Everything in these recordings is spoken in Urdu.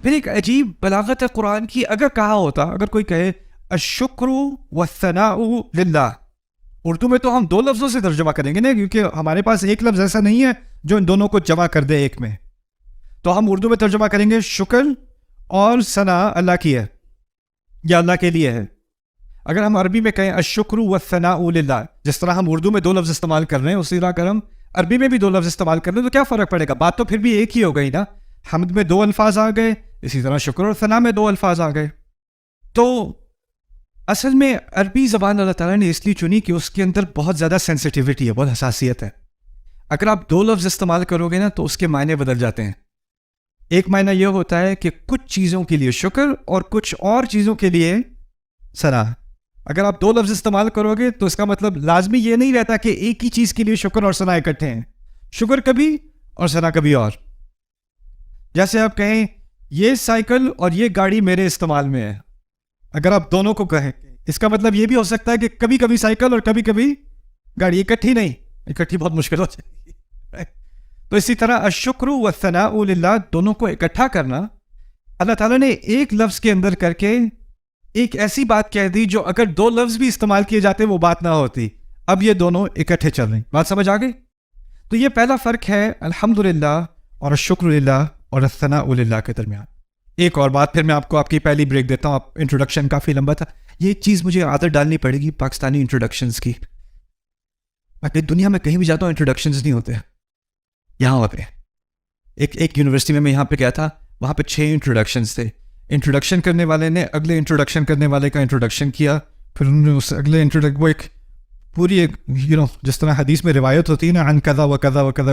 پھر ایک عجیب بلاغت ہے قرآن کی. اگر کہا ہوتا, اگر کوئی کہے الشکر والثناء للہ, اردو میں تو ہم دو لفظوں سے ترجمہ کریں گے نا, کیونکہ ہمارے پاس ایک لفظ ایسا نہیں ہے جو ان دونوں کو جمع کر دے ایک میں. تو ہم اردو میں ترجمہ کریں گے شکر اور ثنا اللہ کی ہے یا اللہ کے لیے ہے. اگر ہم عربی میں کہیں الشکر والثناء للہ, جس طرح ہم اردو میں دو لفظ استعمال کر رہے ہیں اسی طرح اگر ہم عربی میں بھی دو لفظ استعمال کر رہے ہیں تو کیا فرق پڑے گا؟ بات تو پھر بھی ایک ہی ہو گئی نا. حمد میں دو الفاظ آ گئے, اسی طرح شکر اور ثنا میں دو الفاظ آ گئے. تو اصل میں عربی زبان اللہ تعالیٰ نے اس لیے چنی کہ اس کے اندر بہت زیادہ سینسٹیوٹی ہے, بہت حساسیت ہے. اگر آپ دو لفظ استعمال کرو گے نا تو اس کے معنی بدل جاتے ہیں. ایک معنی یہ ہوتا ہے کہ کچھ چیزوں کے لیے شکر اور کچھ اور چیزوں کے لیے ثنا. اگر آپ دو لفظ استعمال کرو گے تو اس کا مطلب لازمی یہ نہیں رہتا کہ ایک ہی چیز کے لیے شکر اور ثنا اکٹھے ہیں. شکر کبھی اور ثنا کبھی اور. جیسے آپ کہیں یہ سائیکل اور یہ گاڑی میرے استعمال میں ہے, اگر آپ دونوں کو کہیں اس کا مطلب یہ بھی ہو سکتا ہے کہ کبھی کبھی سائیکل اور کبھی کبھی گاڑی, اکٹھی نہیں, اکٹھی بہت مشکل ہو جائے گی. تو اسی طرح الشکر والثناء للہ دونوں کو اکٹھا کرنا اللہ تعالیٰ نے ایک لفظ کے اندر کر کے ایک ایسی بات کہہ دی جو اگر دو لفظ بھی استعمال کیے جاتے وہ بات نہ ہوتی. اب یہ دونوں اکٹھے چل رہے ہیں. بات سمجھ آ گئی؟ تو یہ پہلا فرق ہے الحمدللہ اور الشکر للہ اور الثناء للہ کے درمیان. ایک اور بات پھر میں آپ کو آپ کی پہلی بریک دیتا ہوں. انٹروڈکشن کافی لمبا تھا. یہ چیز مجھے عادت ڈالنی پڑے گی پاکستانی انٹروڈکشنز کی. میں دنیا میں کہیں بھی جاتا ہوں انٹروڈکشنز نہیں ہوتے. یہاں پہ ایک یونیورسٹی میں یہاں پہ گیا تھا, وہاں پہ 6 انٹروڈکشنز تھے. انٹروڈکشن کرنے والے نے اگلے انٹروڈکشن کرنے والے کا انٹروڈکشن کیا, پھر انہوں نے اس اگلے وہ ایک پوری ایک جس طرح حدیث میں روایت ہوتی ہے نا عن کذا و کذا و کذا,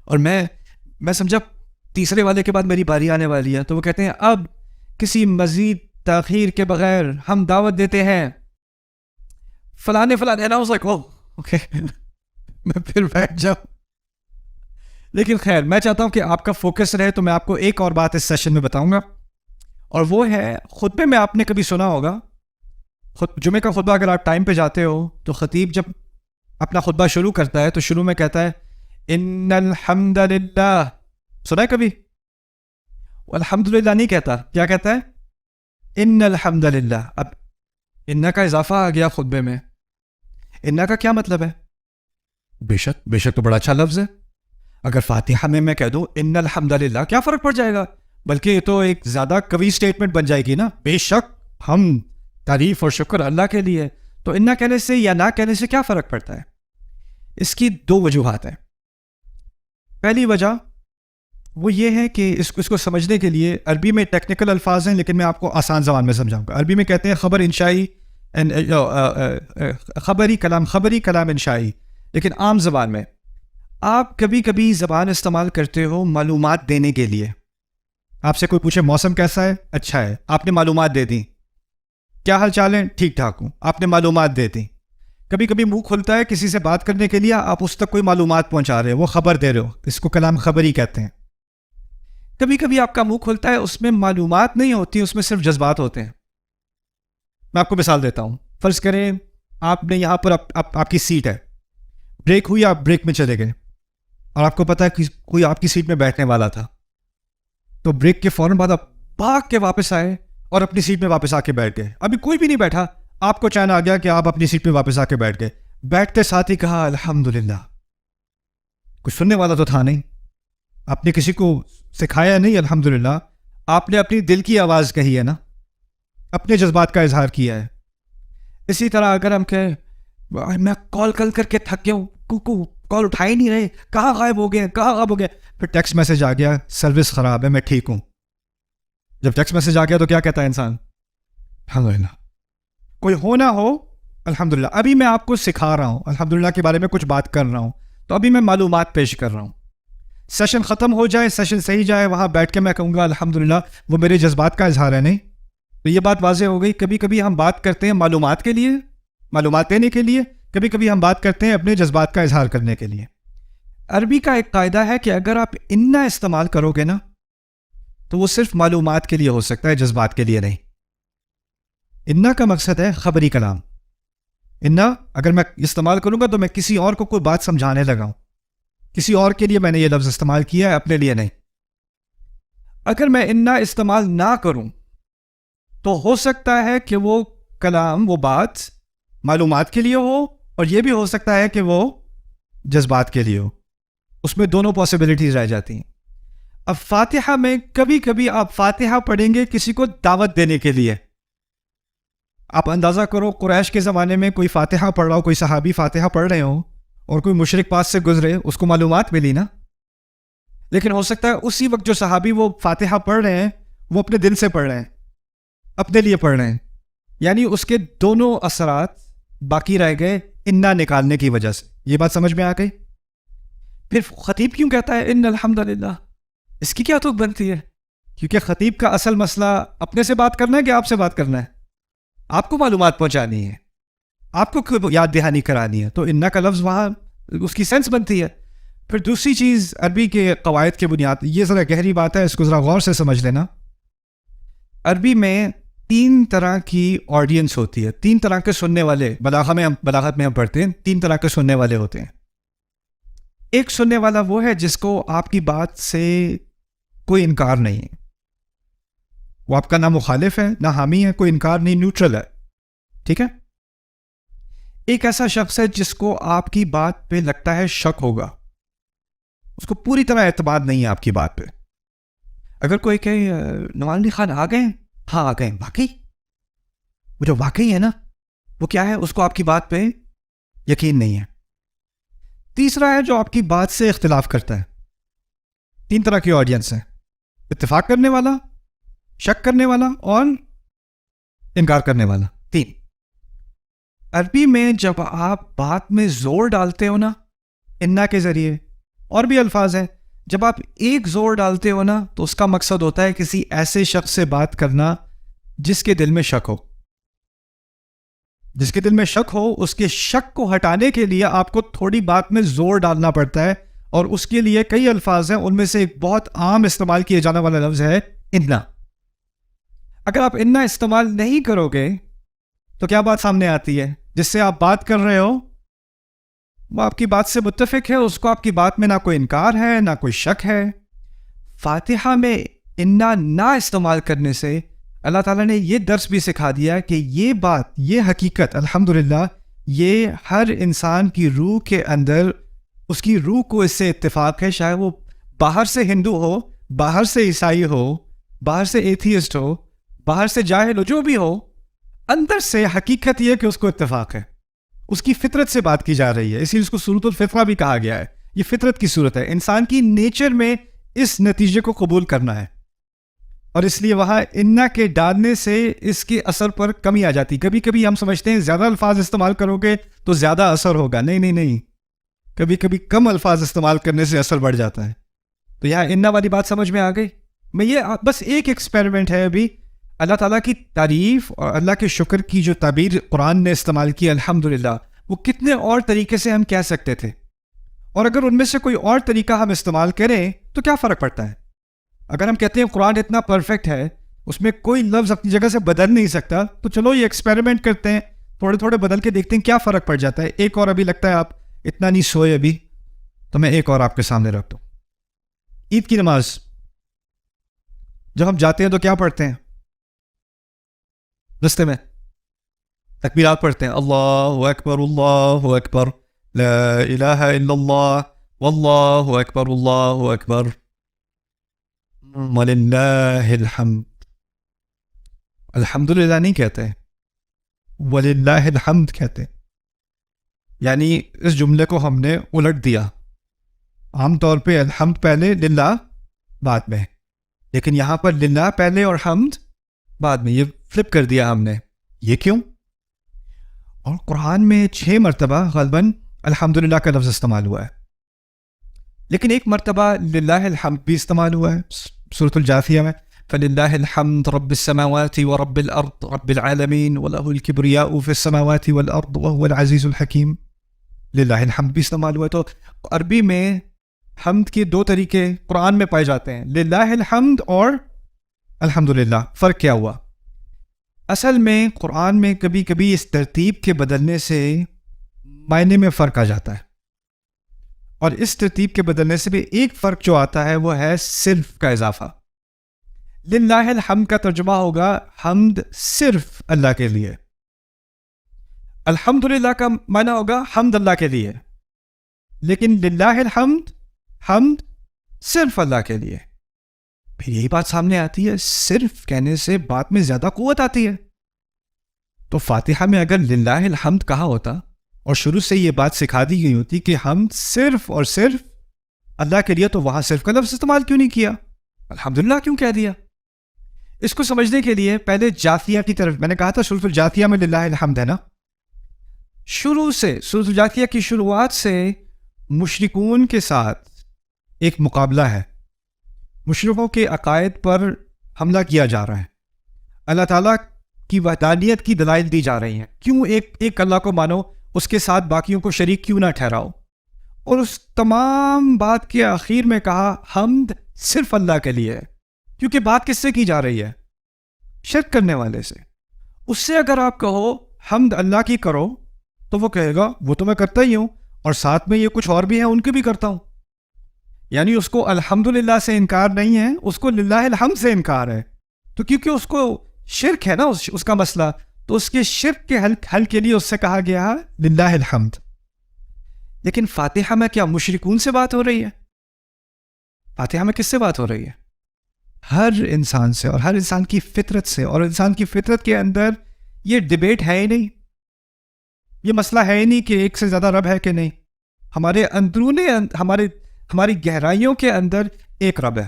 اور میں سمجھا تیسرے والے کے بعد میری باری آنے والی ہے. تو وہ کہتے ہیں اب کسی مزید تاخیر کے بغیر ہم دعوت دیتے ہیں فلانے فلانے. and I was like oh okay میں پھر بیٹھ جاؤں. لیکن خیر میں چاہتا ہوں کہ آپ کا فوکس رہے, تو میں آپ کو ایک اور بات اس سیشن میں بتاؤں گا, اور وہ ہے خطبے میں آپ نے کبھی سنا ہوگا, جمعے کا خطبہ اگر آپ ٹائم پہ جاتے ہو تو خطیب جب اپنا خطبہ شروع کرتا ہے تو شروع میں کہتا ہے ان الحمد للہ. سنا ہے کبھی؟ الحمد للہ نہیں کہتا, کیا کہتا ہے؟ ان الحمد للہ. اب ان کا اضافہ آ گیا خطبے میں. ان کا کیا مطلب ہے؟ بے شک تو بڑا اچھا لفظ ہے. اگر فاتحہ میں کہہ دوں ان الحمد للہ, کیا فرق پڑ جائے گا؟ بلکہ یہ تو ایک زیادہ قوی سٹیٹمنٹ بن جائے گی نا. بے شک ہم تعریف اور شکر اللہ کے لیے. تو ان کہنے سے یا نہ کہنے سے کیا فرق پڑتا ہے؟ اس کی 2 وجوہات ہیں. پہلی وجہ وہ یہ ہے کہ اس کو سمجھنے کے لیے عربی میں ٹیکنیکل الفاظ ہیں, لیکن میں آپ کو آسان زبان میں سمجھاؤں گا. عربی میں کہتے ہیں خبر انشائی, خبری کلام انشائی. لیکن عام زبان میں آپ کبھی کبھی زبان استعمال کرتے ہو معلومات دینے کے لیے. آپ سے کوئی پوچھے موسم کیسا ہے؟ اچھا ہے, آپ نے معلومات دے دیں. کیا حال چال ہے؟ ٹھیک ٹھاک ہوں, آپ نے معلومات دے دیں. کبھی کبھی منہ کھلتا ہے کسی سے بات کرنے کے لیے, آپ اس تک کوئی معلومات پہنچا رہے ہو, وہ خبر دے رہے ہو, اس کو کلام خبری کہتے ہیں. کبھی کبھی آپ کا منہ کھلتا ہے اس میں معلومات نہیں ہوتی, اس میں صرف جذبات ہوتے ہیں. میں آپ کو مثال دیتا ہوں. فرض کریں آپ نے یہاں پر آپ کی سیٹ ہے, بریک ہوئی, آپ بریک میں چلے گئے اور آپ کو پتا ہے کہ کوئی آپ کی سیٹ میں بیٹھنے والا تھا. تو بریک کے فوراً بعد آپ بھاگ کے واپس آئے اور اپنی سیٹ میں واپس آ کے بیٹھ گئے. ابھی کوئی بھی نہیں بیٹھا, آپ کو چین آ گیا کہ آپ اپنی سیٹ پہ واپس آ کے بیٹھ گئے. بیٹھتے ساتھ ہی کہا الحمدللہ. کچھ سننے والا تو تھا نہیں, آپ نے کسی کو سکھایا نہیں الحمدللہ, آپ نے اپنی دل کی آواز کہی ہے نا, اپنے جذبات کا اظہار کیا ہے. اسی طرح اگر ہم کہیں میں کال کر کے تھک گیا ہوں, کال اٹھا ہی نہیں رہے, کہاں غائب ہو گئے, پھر ٹیکسٹ میسج آ گیا سروس خراب ہے, میں ٹھیک ہوں. جب ٹیکسٹ میسج آ گیا تو کیا کہتا ہے انسان؟ الحمدللہ. کوئی ہو نہ ہو الحمدللہ. ابھی میں آپ کو سکھا رہا ہوں الحمدللہ کے بارے میں, کچھ بات کر رہا ہوں, تو ابھی میں معلومات پیش کر رہا ہوں. سیشن ختم ہو جائے, سیشن صحیح جائے, وہاں بیٹھ کے میں کہوں گا الحمدللہ, وہ میرے جذبات کا اظہار ہے نہیں. تو یہ بات واضح ہو گئی. کبھی کبھی ہم بات کرتے ہیں معلومات کے لیے, معلومات دینے کے لیے, کبھی کبھی ہم بات کرتے ہیں اپنے جذبات کا اظہار کرنے کے لیے. عربی کا ایک قاعدہ ہے کہ اگر آپ انا استعمال کرو گے نا تو وہ صرف معلومات کے لیے ہو سکتا ہے, جذبات کے لیے نہیں. انا کا مقصد ہے خبری کلام. انا اگر میں استعمال کروں گا تو میں کسی اور کو کوئی بات سمجھانے لگا ہوں, کسی اور کے لیے میں نے یہ لفظ استعمال کیا ہے, اپنے لیے نہیں. اگر میں انا استعمال نہ کروں تو ہو سکتا ہے کہ وہ کلام، وہ بات معلومات کے لیے ہو، اور یہ بھی ہو سکتا ہے کہ وہ جذبات کے لیے ہو. اس میں دونوں پاسبلٹیز رہ جاتی ہیں. اب فاتحہ میں کبھی کبھی آپ فاتحہ پڑھیں گے کسی کو دعوت دینے کے لیے. آپ اندازہ کرو قریش کے زمانے میں کوئی فاتحہ پڑھ رہا ہو، کوئی صحابی فاتحہ پڑھ رہے ہوں اور کوئی مشرک پاس سے گزرے، اس کو معلومات ملی نا. لیکن ہو سکتا ہے اسی وقت جو صحابی وہ فاتحہ پڑھ رہے ہیں وہ اپنے دل سے پڑھ رہے ہیں، اپنے لیے پڑھ رہے ہیں، یعنی اس کے دونوں اثرات باقی رہ گئے انا نکالنے کی وجہ سے. یہ بات سمجھ میں آ گئی؟ پھر خطیب کیوں کہتا ہے ان الحمدللہ؟ اس کی کیا توق بنتی ہے؟ کیونکہ خطیب کا اصل مسئلہ اپنے سے بات کرنا ہے کہ آپ سے بات کرنا ہے. آپ کو معلومات پہنچانی ہے، آپ کو یاد دہانی کرانی ہے، تو انا کا لفظ وہاں اس کی سینس بنتی ہے. پھر دوسری چیز عربی کے قواعد کے بنیاد، یہ ذرا گہری بات ہے، اس کو ذرا غور سے سمجھ لینا. عربی میں 3 طرح کی آڈینس ہوتی ہے، 3 طرح کے سننے والے. بلاغت میں ہم پڑھتے ہیں 3 طرح کے سننے والے ہوتے ہیں. ایک سننے والا وہ ہے جس کو آپ کی بات سے کوئی انکار نہیں ہے، وہ آپ کا نہ مخالف ہے نہ حامی ہے، کوئی انکار نہیں، نیوٹرل ہے. ٹھیک ہے. ایک ایسا شخص ہے جس کو آپ کی بات پہ لگتا ہے شک ہوگا، اس کو پوری طرح اعتماد نہیں ہے آپ کی بات پہ. اگر کوئی کہے نعمان علی خان آ گئے، ہاں آ گئے، واقعی وہ جو واقعی ہے نا وہ کیا ہے، اس کو آپ کی بات پہ یقین نہیں ہے. تیسرا ہے جو آپ کی بات سے اختلاف کرتا ہے. 3 طرح کی آڈینس ہے، اتفاق کرنے والا، شک کرنے والا اور انکار کرنے والا. 3. عربی میں جب آپ بات میں زور ڈالتے ہو نا انا کے ذریعے، اور بھی الفاظ ہیں، جب آپ ایک زور ڈالتے ہو نا تو اس کا مقصد ہوتا ہے کسی ایسے شخص سے بات کرنا جس کے دل میں شک ہو. جس کے دل میں شک ہو، اس کے شک کو ہٹانے کے لیے آپ کو تھوڑی بات میں زور ڈالنا پڑتا ہے، اور اس کے لیے کئی الفاظ ہیں. ان میں سے ایک بہت عام استعمال کیے جانے والا لفظ ہے انا. اگر آپ انا استعمال نہیں کرو گے تو کیا بات سامنے آتی ہے؟ جس سے آپ بات کر رہے ہو وہ آپ کی بات سے متفق ہے، اس کو آپ کی بات میں نہ کوئی انکار ہے نہ کوئی شک ہے. فاتحہ میں انا نہ استعمال کرنے سے اللہ تعالیٰ نے یہ درس بھی سکھا دیا کہ یہ بات، یہ حقیقت الحمدللہ، یہ ہر انسان کی روح کے اندر، اس کی روح کو اس سے اتفاق ہے. چاہے وہ باہر سے ہندو ہو، باہر سے عیسائی ہو، باہر سے ایتھیسٹ ہو، باہر سے جاہل ہو، جو بھی ہو، اندر سے حقیقت یہ کہ اس کو اتفاق ہے. اس کی فطرت سے بات کی جا رہی ہے، اسی لیے اس کو صورت الفطرہ بھی کہا گیا ہے. یہ فطرت کی صورت ہے، انسان کی نیچر میں اس نتیجے کو قبول کرنا ہے، اور اس لیے وہاں انا کے ڈالنے سے اس کے اثر پر کمی آ جاتی. کبھی کبھی ہم سمجھتے ہیں زیادہ الفاظ استعمال کرو گے تو زیادہ اثر ہوگا. نہیں نہیں نہیں، کبھی کبھی کم الفاظ استعمال کرنے سے اثر بڑھ جاتا ہے. تو یہاں انا والی بات سمجھ میں آ گئی. میں یہ بس ایک ایکسپیریمنٹ ہے ابھی. اللہ تعالیٰ کی تعریف اور اللہ کے شکر کی جو تعبیر قرآن نے استعمال کی الحمدللہ، وہ کتنے اور طریقے سے ہم کہہ سکتے تھے، اور اگر ان میں سے کوئی اور طریقہ ہم استعمال کریں تو کیا فرق پڑتا ہے؟ اگر ہم کہتے ہیں قرآن اتنا پرفیکٹ ہے، اس میں کوئی لفظ اپنی جگہ سے بدل نہیں سکتا، تو چلو یہ ایکسپیریمنٹ کرتے ہیں، تھوڑے تھوڑے بدل کے دیکھتے ہیں کیا فرق پڑ جاتا ہے. ایک اور ابھی لگتا ہے آپ اتنا نہیں سوئے ابھی، تو میں ایک اور آپ کے سامنے رکھ دوں. عید کی نماز جب ہم جاتے ہیں تو کیا پڑھتے ہیں؟ رستے میں تکبیرات پڑھتے ہیں، اللہ اکبر اللہ اکبر، لا الہ الا اللہ، واللہ اکبر اللہ اکبر، وللہ الحمد. الحمدللہ نہیں کہتے، وللہ الحمد کہتے. یعنی اس جملے کو ہم نے الٹ دیا. عام طور پہ الحمد پہلے، للہ بعد میں، لیکن یہاں پر للہ پہلے اور حمد بعد میں. یہ فلپ کر دیا ہم نے. یہ کیوں؟ اور قرآن میں 6 مرتبہ غالباً الحمدللہ کا لفظ استعمال ہوا ہے، لیکن ایک مرتبہ للہ الحمد بھی استعمال ہوا ہے سورۃ الجاثیہ میں. فللہ الحمد رب السماوات ورب الارض رب العالمین وله الکبریاء فی السماوات والارض وهو العزیز الحکیم. للہ الحمد بھی استعمال ہوا ہے. تو عربی میں حمد کے 2 طریقے قرآن میں پائے جاتے ہیں، للہ الحمد اور الحمدللہ. فرق کیا ہوا؟ اصل میں قرآن میں کبھی کبھی اس ترتیب کے بدلنے سے معنی میں فرق آ جاتا ہے، اور اس ترتیب کے بدلنے سے بھی ایک فرق جو آتا ہے وہ ہے صرف کا اضافہ. للہ الحمد کا ترجمہ ہوگا حمد صرف اللہ کے لیے. الحمدللہ کا معنی ہوگا حمد اللہ کے لیے. لیکن للہ الحمد حمد صرف اللہ کے لیے. پھر یہی بات سامنے آتی ہے, صرف کہنے سے بات میں زیادہ قوت آتی ہے. تو فاتحہ میں اگر للہ الحمد کہا ہوتا اور شروع سے یہ بات سکھا دی گئی ہوتی کہ حمد صرف اور صرف اللہ کے لیے, تو وہاں صرف کا لفظ استعمال کیوں نہیں کیا, الحمدللہ کیوں کہہ دیا؟ اس کو سمجھنے کے لیے پہلے جاثیہ کی طرف, میں نے کہا تھا سورۃ الجاثیہ میں للہ الحمد ہے نا. شروع سے سورۃ الجاثیہ کی شروعات سے مشرکون کے ساتھ ایک مقابلہ ہے. مشرکوں کے عقائد پر حملہ کیا جا رہا ہے. اللہ تعالیٰ کی وحدانیت کی دلائل دی جا رہی ہیں. کیوں ایک اللہ کو مانو, اس کے ساتھ باقیوں کو شریک کیوں نہ ٹھہراؤ. اور اس تمام بات کے آخر میں کہا حمد صرف اللہ کے لیے ہے. کیونکہ بات کس سے کی جا رہی ہے؟ شرک کرنے والے سے. اس سے اگر آپ کہو حمد اللہ کی کرو تو وہ کہے گا وہ تو میں کرتا ہی ہوں, اور ساتھ میں یہ کچھ اور بھی ہیں ان کے بھی کرتا ہوں. یعنی اس کو الحمدللہ سے انکار نہیں ہے, اس کو للہ الحمد سے انکار ہے. تو کیونکہ اس کو شرک ہے نا اس کا مسئلہ, تو اس کے شرک کے حل کے لیے اس سے کہا گیا للہ الحمد. لیکن فاتحہ میں کیا مشرکون سے بات ہو رہی ہے؟ فاتحہ میں کس سے بات ہو رہی ہے؟ ہر انسان سے, اور ہر انسان کی فطرت سے. اور انسان کی فطرت کے اندر یہ ڈیبیٹ ہے ہی نہیں, یہ مسئلہ ہے ہی نہیں کہ ایک سے زیادہ رب ہے کہ نہیں. ہمارے اندرون ہماری گہرائیوں کے اندر ایک رب ہے.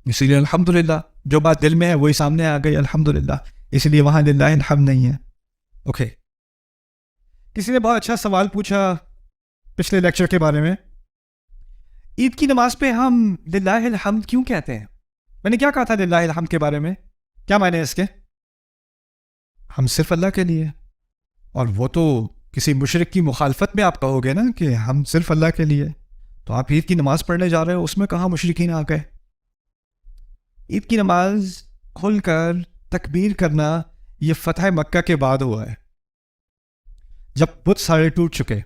اسی لیے الحمدللہ جو بات دل میں ہے وہی سامنے آ گئی الحمدللہ, اس لیے وہاں للہ الحمد نہیں ہے. اوکے, کسی نے بہت اچھا سوال پوچھا پچھلے لیکچر کے بارے میں, عید کی نماز پہ ہم للہ الحمد کیوں کہتے ہیں؟ میں نے کیا کہا تھا للہ الحمد کے بارے میں؟ کیا معنی ہے اس کے؟ ہم صرف اللہ کے لیے. اور وہ تو کسی مشرک کی مخالفت میں آپ کہو گے نا کہ ہم صرف اللہ کے لیے. تو آپ عید کی نماز پڑھنے جا رہے ہو, اس میں کہاں مشرکین آ گئے؟ عید کی نماز کھل کر تکبیر کرنا یہ فتح مکہ کے بعد ہوا ہے, جب بت سارے ٹوٹ چکے,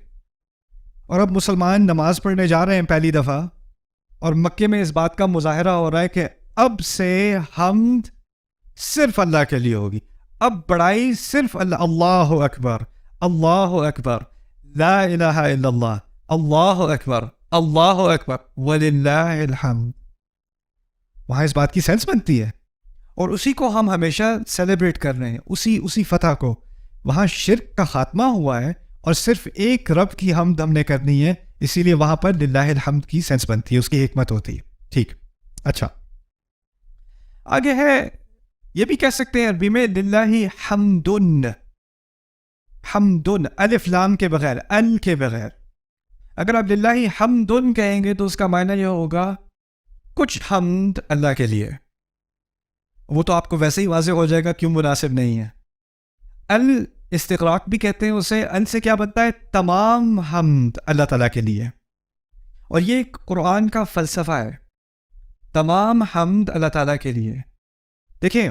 اور اب مسلمان نماز پڑھنے جا رہے ہیں پہلی دفعہ, اور مکے میں اس بات کا مظاہرہ ہو رہا ہے کہ اب سے حمد صرف اللہ کے لیے ہوگی. اب بڑائی صرف اللہ. اللہ اکبر, اللہ اکبر, لا الہ الا اللہ, اللہ اکبر, اللہ اکبر, وللہ الحمد. وہاں اس بات کی سینس بنتی ہے, اور اسی کو ہم ہمیشہ سیلیبریٹ کر رہے ہیں, اسی فتح کو. وہاں شرک کا خاتمہ ہوا ہے, اور صرف ایک رب کی حمد ہم نے کرنی ہے, اسی لیے وہاں پر للہ الحمد کی سینس بنتی ہے, اس کی حکمت ہوتی ہے. ٹھیک, اچھا آگے ہے, یہ بھی کہہ سکتے ہیں عربی میں للہ حمدن. حمدن الف لام کے بغیر, ال کے بغیر. اگر آپ للہ حمدن کہیں گے تو اس کا معنی یہ ہوگا کچھ حمد اللہ کے لیے. وہ تو آپ کو ویسے ہی واضح ہو جائے گا کیوں مناسب نہیں ہے. ال استقراق بھی کہتے ہیں اسے. ال سے کیا بنتا ہے؟ تمام حمد اللہ تعالیٰ کے لیے. اور یہ قرآن کا فلسفہ ہے, تمام حمد اللہ تعالیٰ کے لیے. دیکھیں,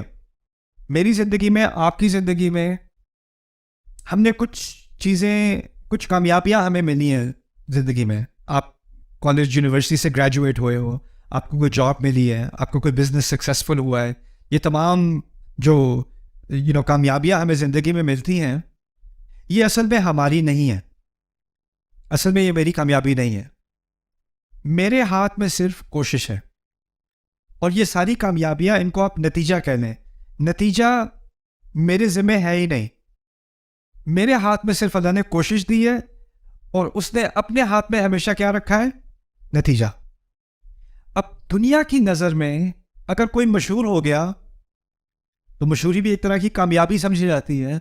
میری زندگی میں, آپ کی زندگی میں, ہم نے کچھ چیزیں, کچھ کامیابیاں ہمیں ملی ہیں زندگی میں. آپ کالج یونیورسٹی سے گریجویٹ ہوئے ہو, آپ کو کوئی جاب ملی ہے, آپ کو کوئی بزنس سکسیزفل ہوا ہے. یہ تمام جو کامیابیاں ہمیں زندگی میں ملتی ہیں, یہ اصل میں ہماری نہیں ہے. اصل میں یہ میری کامیابی نہیں ہے. میرے ہاتھ میں صرف کوشش ہے. اور یہ ساری کامیابیاں, ان کو آپ نتیجہ کہہ لیں, نتیجہ میرے ذمہ ہے ہی نہیں. میرے ہاتھ میں صرف اللہ نے کوشش دی ہے, اور اس نے اپنے ہاتھ میں ہمیشہ کیا رکھا ہے؟ نتیجہ. اب دنیا کی نظر میں اگر کوئی مشہور ہو گیا تو مشہوری بھی ایک طرح کی کامیابی سمجھی جاتی ہے.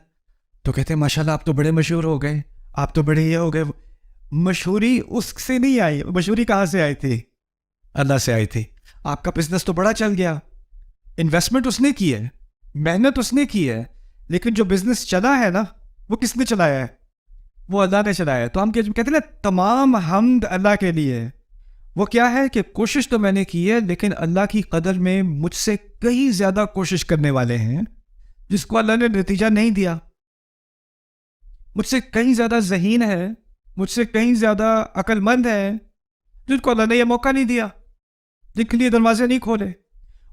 تو کہتے ہیں ماشاءاللہ آپ تو بڑے مشہور ہو گئے, آپ تو بڑے یہ ہو گئے. مشہوری اس سے نہیں آئی. مشہوری کہاں سے آئی تھی؟ اللہ سے آئی تھی. آپ کا بزنس تو بڑا چل گیا, انویسٹمنٹ اس نے کی ہے, محنت اس نے کی ہے, لیکن جو بزنس چلا ہے نا, وہ کس نے چلایا ہے؟ وہ اللہ نے چلایا ہے. تو ہم کہتے ہیں نا تمام حمد اللہ کے لیے. وہ کیا ہے کہ کوشش تو میں نے کی ہے, لیکن اللہ کی قدر میں مجھ سے کہیں زیادہ کوشش کرنے والے ہیں جس کو اللہ نے نتیجہ نہیں دیا. مجھ سے کہیں زیادہ ذہین ہے, مجھ سے کہیں زیادہ عقل مند ہے, جن کو اللہ نے یہ موقع نہیں دیا, جن کے لیے دروازے نہیں کھولے.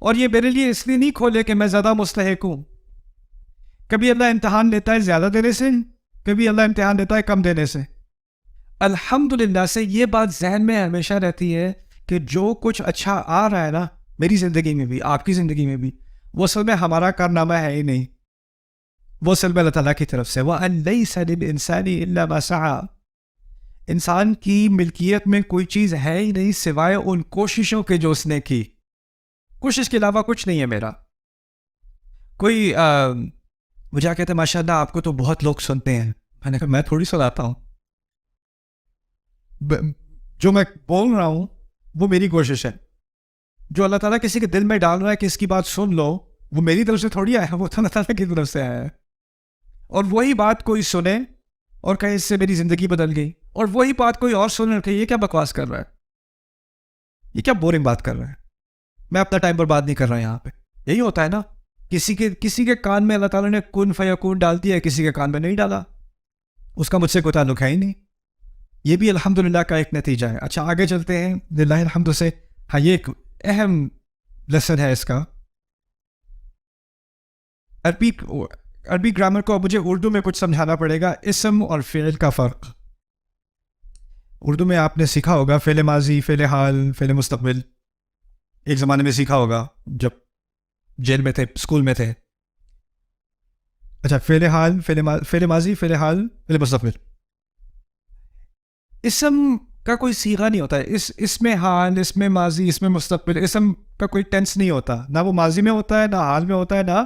اور یہ میرے لیے اس لیے نہیں کھولے کہ میں زیادہ مستحق ہوں. کبھی اللہ امتحان لیتا ہے زیادہ دینے سے, کبھی اللہ امتحان لیتا ہے کم دینے سے. الحمدللہ سے یہ بات ذہن میں ہمیشہ رہتی ہے کہ جو کچھ اچھا آ رہا ہے نا میری زندگی میں بھی, آپ کی زندگی میں بھی, وہ اصل میں ہمارا کارنامہ ہے ہی نہیں, وہ اصل میں اللہ تعالیٰ کی طرف سے. وَأَن لَيْسَ لِلْإِنسَانِ إِلَّا مَا سَعَى, انسان کی ملکیت میں کوئی چیز ہے ہی نہیں سوائے ان کوششوں کے جو اس نے کی. کوشش کے علاوہ کچھ نہیں ہے میرا. کوئی مجھے کہتے ہیں ماشاء اللہ آپ کو تو بہت لوگ سنتے ہیں. میں نے کہا میں تھوڑی سناتا ہوں, جو میں بول رہا ہوں وہ میری کوشش ہے. جو اللہ تعالیٰ کسی کے دل میں ڈال رہا ہے کہ اس کی بات سن لو, وہ میری طرف سے تھوڑی آیا ہے, وہ تو اللہ تعالیٰ کی طرف سے آیا ہے. اور وہی بات کوئی سنے اور کہے اس سے میری زندگی بدل گئی, اور وہی بات کوئی اور سنے اور کہے یہ کیا بکواس کر رہا ہے, یہ کیا بورنگ بات کر رہا ہے, میں اپنا ٹائم برباد نہیں کر رہا یہاں پہ. یہی ہوتا ہے نا, کسی کے کان میں اللہ تعالیٰ نے کن فیکون ڈال دیا ہے, کسی کے کان میں نہیں ڈالا, اس کا مجھ سے کوئی تعلق ہے ہی نہیں. یہ بھی الحمدللہ کا ایک نتیجہ ہے. اچھا آگے چلتے ہیں للہ الحمد سے. ہاں یہ ایک اہم لیسن ہے اس کا. عربی گرامر کو مجھے اردو میں کچھ سمجھانا پڑے گا. اسم اور فعل کا فرق. اردو میں آپ نے سیکھا ہوگا فعل ماضی, فعل حال, فعل مستقبل. ایک زمانے میں سیکھا ہوگا جب جیل میں تھے, اسکول میں تھے. اچھا فعل حال, فعل ماضی, فعل حال, فعل مستقبل. اسم کا کوئی صیغہ نہیں ہوتا ہے. اس میں حال, اس میں ماضی, اس میں مستقبل. اسم کا کوئی ٹینس نہیں ہوتا, نہ وہ ماضی میں ہوتا ہے, نہ حال میں ہوتا ہے, نہ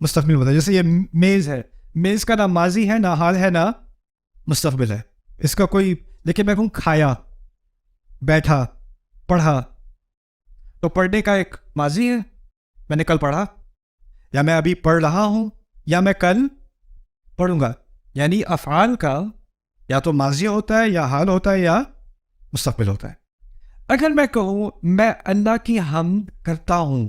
مستقبل میں ہوتا ہے. جیسے یہ میز ہے, میز کا نہ ماضی ہے, نہ حال ہے, نہ مستقبل ہے. اس کا کوئی, لیکن میں کہوں کھایا, بیٹھا, پڑھا, تو پڑھنے کا ایک ماضی ہے, میں نے کل پڑھا, یا میں ابھی پڑھ رہا ہوں, یا میں کل پڑھوں گا. یعنی افعال کا یا تو ماضی ہوتا ہے, یا حال ہوتا ہے, یا مستقبل ہوتا ہے. اگر میں کہوں میں اللہ کی حمد کرتا ہوں,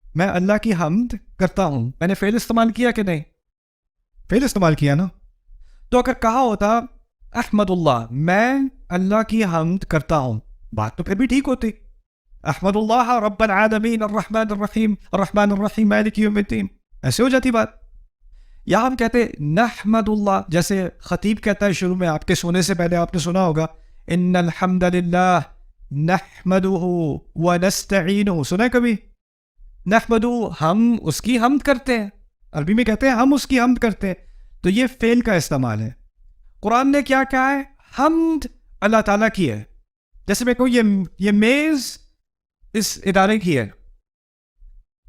میں اللہ کی حمد کرتا ہوں, میں نے فعل استعمال کیا کہ نہیں؟ فعل استعمال کیا نا. تو اگر کہا ہوتا احمد اللہ, میں اللہ کی حمد کرتا ہوں, بات تو پھر بھی ٹھیک ہوتی. احمد اللہ رب العالمین الرحمن الرحیم الرحمن الرحیم مالک یوم الدین, ایسے ہو جاتی بات. یا ہم کہتے نحمد اللہ, جیسے خطیب کہتا ہے شروع میں, آپ کے سونے سے پہلے آپ نے سنا ہوگا ان الحمد للہ نحمدہ ونستعینہ, سنا ہے کبھی؟ نحمدہ, ہم اس کی حمد کرتے ہیں. عربی میں کہتے ہیں ہم اس کی حمد کرتے ہیں. تو یہ فعل کا استعمال ہے. قرآن نے کیا کہا ہے؟ حمد اللہ تعالیٰ کی ہے. جیسے میں کہوں یہ میز اس ادارے کی ہے,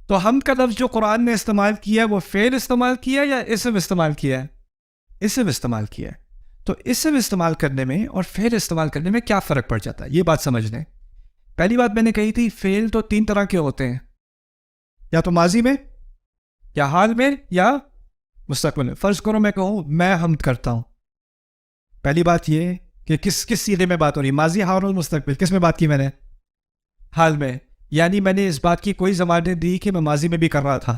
تو حمد کا لفظ جو قرآن نے استعمال کیا ہے وہ فعل استعمال کیا ہے یا اسم استعمال کیا ہے؟ اسم استعمال کیا ہے. تو اسم استعمال کرنے میں اور فعل استعمال کرنے میں کیا فرق پڑ جاتا ہے, یہ بات سمجھ لیں. پہلی بات میں نے کہی تھی فعل تو 3 طرح کے ہوتے ہیں, یا تو ماضی میں, یا حال میں, یا مستقبل میں. فرض کرو میں کہوں میں حمد کرتا ہوں. پہلی بات یہ کہ کس سیغے میں بات ہو رہی ہے, ماضی, حال اور مستقبل. کس میں بات کی میں نے؟ حال میں. یعنی میں نے اس بات کی کوئی ضمانت دی کہ میں ماضی میں بھی کر رہا تھا,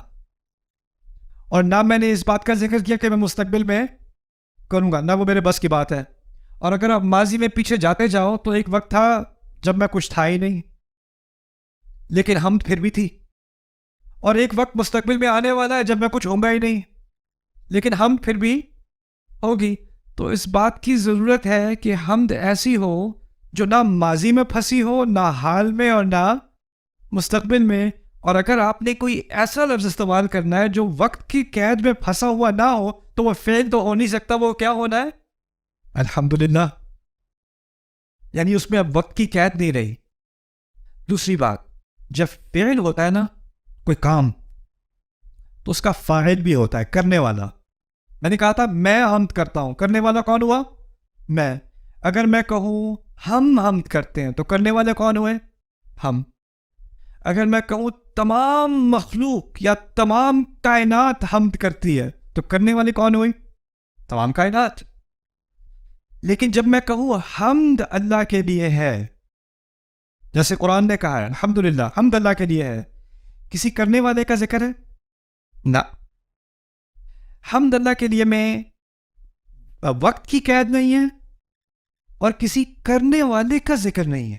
اور نہ میں نے اس بات کا ذکر کیا کہ میں مستقبل میں کروں گا, نہ وہ میرے بس کی بات ہے. اور اگر آپ ماضی میں پیچھے جاتے جاؤ تو ایک وقت تھا جب میں کچھ تھا ہی نہیں, لیکن حمد پھر بھی تھی. اور ایک وقت مستقبل میں آنے والا ہے جب میں کچھ ہوں گا ہی نہیں, لیکن حمد پھر بھی ہوگی. تو اس بات کی ضرورت ہے کہ حمد ایسی ہو جو نہ ماضی میں پھنسی ہو, نہ حال میں, اور نہ مستقبل میں. اور اگر آپ نے کوئی ایسا لفظ استعمال کرنا ہے جو وقت کی قید میں پھنسا ہوا نہ ہو, تو وہ فعل تو ہو نہیں سکتا. وہ کیا ہونا ہے؟ الحمدللہ. یعنی اس میں اب وقت کی قید نہیں رہی. دوسری بات, جب فعل ہوتا ہے نا کوئی کام, تو اس کا فاعل بھی ہوتا ہے, کرنے والا. میں نے کہا تھا میں حمد کرتا ہوں, کرنے والا کون ہوا؟ میں. اگر میں کہوں ہم حمد کرتے ہیں تو کرنے والے کون ہوئے؟ ہم. اگر میں کہوں تمام مخلوق یا تمام کائنات حمد کرتی ہے تو کرنے والے کون ہوئی؟ تمام کائنات. لیکن جب میں کہوں حمد اللہ کے لیے ہے, جیسے قرآن نے کہا ہے الحمدللہ, حمد اللہ کے لیے ہے, کسی کرنے والے کا ذکر ہے؟ نہ. حمد اللہ کے لیے میں وقت کی قید نہیں ہے, اور کسی کرنے والے کا ذکر نہیں ہے.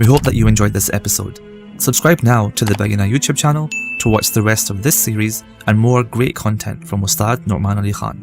We hope that you enjoyed this episode. Subscribe now to the Bayyinah YouTube channel to watch the rest of this series and more great content from Ustad Nu'man Ali Khan.